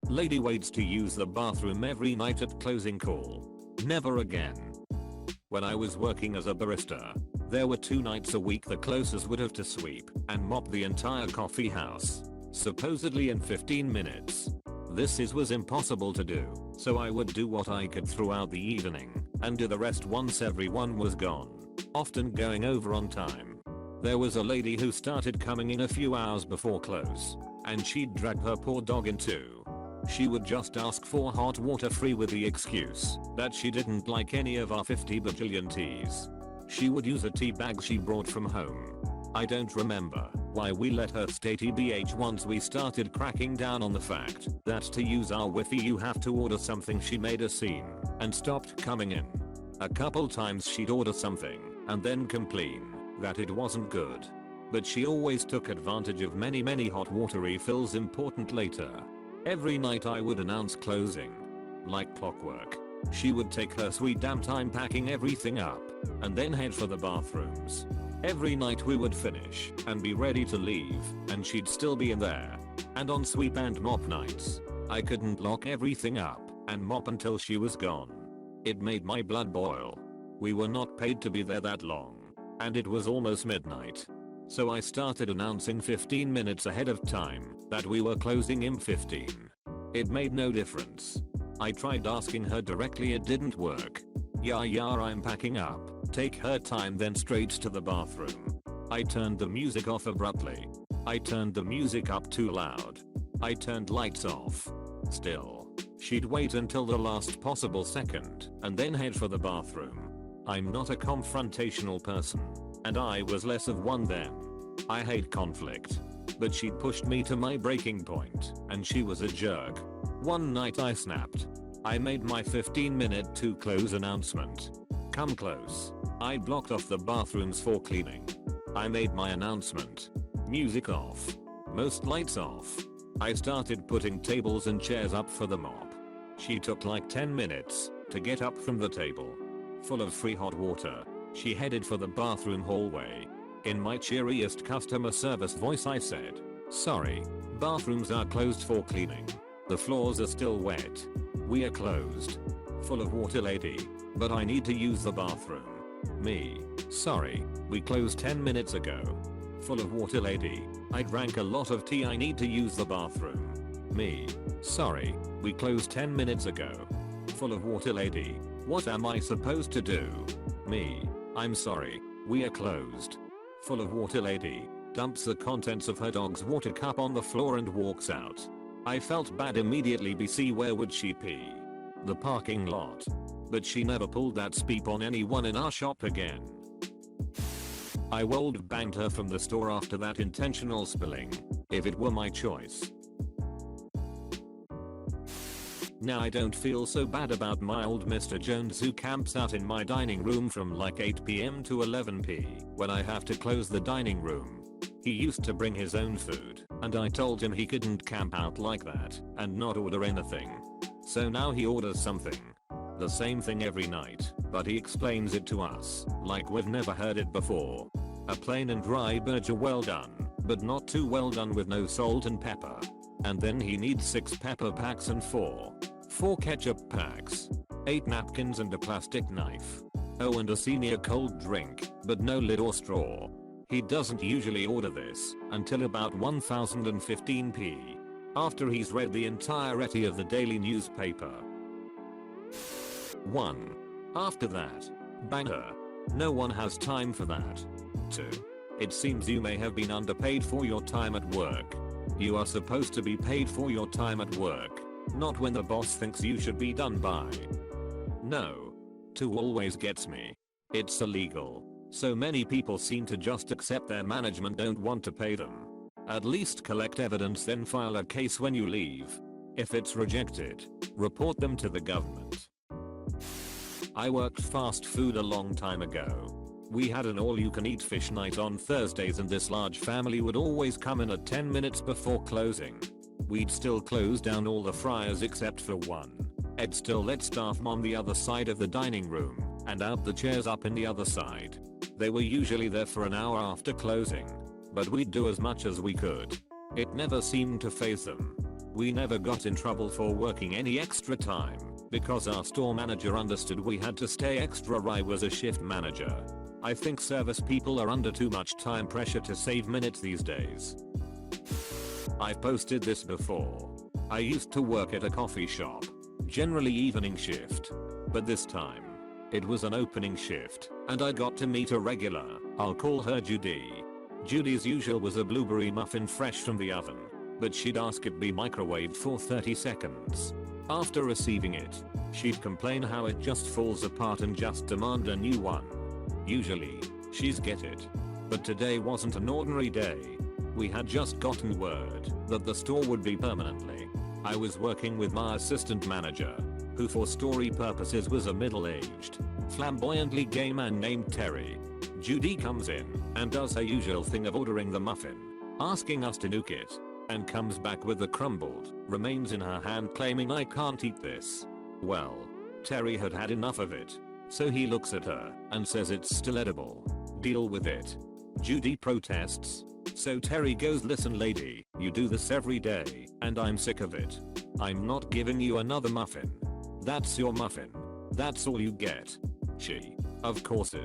Lady waits to use the bathroom every night at closing call. Never again. When I was working as a barista, there were 2 nights a week the closest would have to sweep and mop the entire coffee house, supposedly in 15 minutes. This was impossible to do, so I would do what I could throughout the evening and do the rest once everyone was gone, often going over on time. There was a lady who started coming in a few hours before close, and she'd drag her poor dog in too. She would just ask for hot water free with the excuse that she didn't like any of our 50 bajillion teas. She would use a tea bag she brought from home. I don't remember why we let her stay TBH once we started cracking down on the fact that to use our Wi-Fi you have to order something. She made a scene and stopped coming in. A couple times she'd order something and then complain that it wasn't good. But she always took advantage of many hot water refills. Important later. Every night I would announce closing. Like clockwork. She would take her sweet damn time packing everything up and then head for the bathrooms. Every night we would finish and be ready to leave and she'd still be in there. And on sweep and mop nights, I couldn't lock everything up and mop until she was gone. It made my blood boil. We were not paid to be there that long, and it was almost midnight. So I started announcing 15 minutes ahead of time that we were closing in 15. It made no difference. I tried asking her directly, it didn't work. Yeah, I'm packing up. Take her time, then straight to the bathroom. I turned the music off abruptly. I turned the music up too loud. I turned lights off. Still, she'd wait until the last possible second and then head for the bathroom. I'm not a confrontational person, and I was less of one then. I hate conflict. But she pushed me to my breaking point, and she was a jerk. One night I snapped. I made my 15-minute to close announcement. Come close. I blocked off the bathrooms for cleaning. I made my announcement. Music off. Most lights off. I started putting tables and chairs up for the mop. She took like 10 minutes to get up from the table. Full of free hot water, she headed for the bathroom hallway. In my cheeriest customer service voice I said, "Sorry, bathrooms are closed for cleaning. The floors are still wet. We are closed. Full of water lady, but I need to use the bathroom." Me, "Sorry, we closed 10 minutes ago." Full of water lady, "I drank a lot of tea, I need to use the bathroom." Me, "Sorry, we closed 10 minutes ago." Full of water lady, "What am I supposed to do?" Me, "I'm sorry, we are closed." Full of water lady, dumps the contents of her dog's water cup on the floor and walks out. I felt bad immediately. BC, where would she pee? The parking lot. But she never pulled that speep on anyone in our shop again. I would banged her from the store after that intentional spilling, if it were my choice. Now I don't feel so bad about my old Mr. Jones who camps out in my dining room from like 8 PM to 11 p. when I have to close the dining room. He used to bring his own food, and I told him he couldn't camp out like that and not order anything. So now he orders something. The same thing every night, but he explains it to us like we've never heard it before. A plain and dry burger, well done, but not too well done, with no salt and pepper. And then he needs 6 pepper packs and 4 ketchup packs, 8 napkins and a plastic knife. Oh, and a senior cold drink, but no lid or straw. He doesn't usually order this until about 1015 p. after he's read the entirety of the daily newspaper. 1. After that, banger. No one has time for that. 2. It seems you may have been underpaid for your time at work. You are supposed to be paid for your time at work, not when the boss thinks you should be done by. No. 2 always gets me. It's illegal. So many people seem to just accept their management don't want to pay them. At least collect evidence, then file a case when you leave. If it's rejected, report them to the government. I worked fast food a long time ago. We had an all-you-can-eat fish night on Thursdays, and this large family would always come in at 10 minutes before closing. We'd still close down all the fryers except for one. I'd still let staff on the other side of the dining room and out the chairs up in the other side. They were usually there for an hour after closing, but we'd do as much as we could. It never seemed to faze them. We never got in trouble for working any extra time because our store manager understood we had to stay extra. I was a shift manager. I think service people are under too much time pressure to save minutes these days. I've posted this before. I used to work at a coffee shop, generally evening shift. But this time, it was an opening shift, and I got to meet a regular. I'll call her Judy. Judy's usual was a blueberry muffin fresh from the oven, but she'd ask it be microwaved for 30 seconds. After receiving it, she'd complain how it just falls apart and just demand a new one. Usually, she's get it. But today wasn't an ordinary day. We had just gotten word that the store would be permanently. I was working with my assistant manager, who for story purposes was a middle-aged, flamboyantly gay man named Terry. Judy comes in and does her usual thing of ordering the muffin, asking us to nuke it, and comes back with the crumbled remains in her hand claiming I can't eat this. Well, Terry had had enough of it, so he looks at her and says it's still edible. Deal with it. Judy protests. So Terry goes, listen lady, you do this every day, and I'm sick of it. I'm not giving you another muffin. That's your muffin. That's all you get. She, of course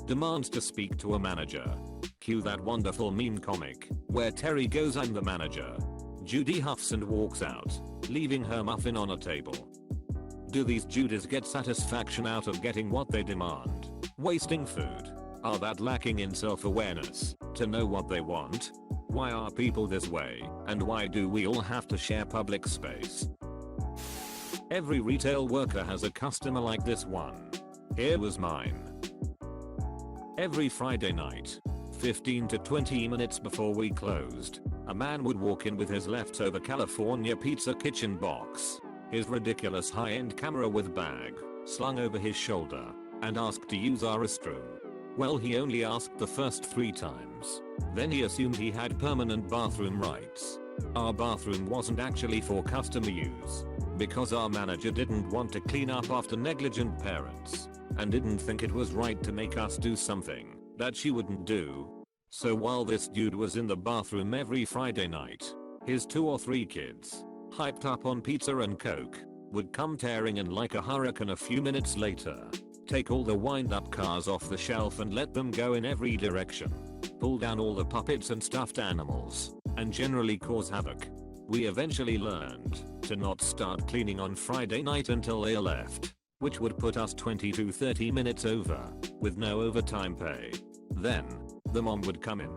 demands to speak to a manager. Cue that wonderful meme comic, where Terry goes I'm the manager. Judy huffs and walks out, leaving her muffin on a table. Do these Judys get satisfaction out of getting what they demand? Wasting food? Are that lacking in self-awareness to know what they want? Why are people this way, and why do we all have to share public space? Every retail worker has a customer like this one. Here was mine. Every Friday night, 15 to 20 minutes before we closed, a man would walk in with his leftover California pizza kitchen box, his ridiculous high-end camera with bag slung over his shoulder, and ask to use our restroom. Well, he only asked the first 3 times. Then he assumed he had permanent bathroom rights. Our bathroom wasn't actually for customer use, because our manager didn't want to clean up after negligent parents, and didn't think it was right to make us do something that she wouldn't do. So while this dude was in the bathroom every Friday night, his 2 or 3 kids, hyped up on pizza and coke, would come tearing in like a hurricane a few minutes later, take all the wind-up cars off the shelf and let them go in every direction, pull down all the puppets and stuffed animals, and generally cause havoc. We eventually learned to not start cleaning on Friday night until they left, which would put us 20 to 30 minutes over, with no overtime pay. Then, the mom would come in.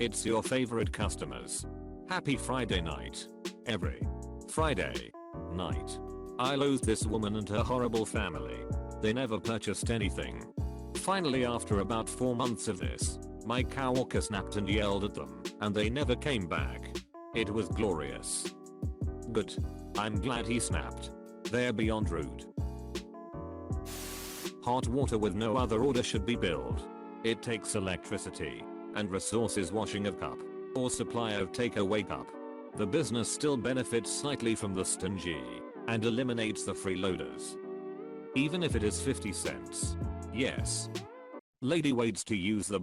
It's your favorite customers. Happy Friday night. Every Friday night. I loathe this woman and her horrible family. They never purchased anything. Finally, after about 4 months of this, my coworker snapped and yelled at them, and they never came back. It was glorious. Good. I'm glad he snapped. They're beyond rude. Hot water with no other order should be billed. It takes electricity and resources washing a cup or supply of takeaway cup. The business still benefits slightly from the stingy and eliminates the freeloaders. Even if it is 50 cents. Yes. Lady waits to use the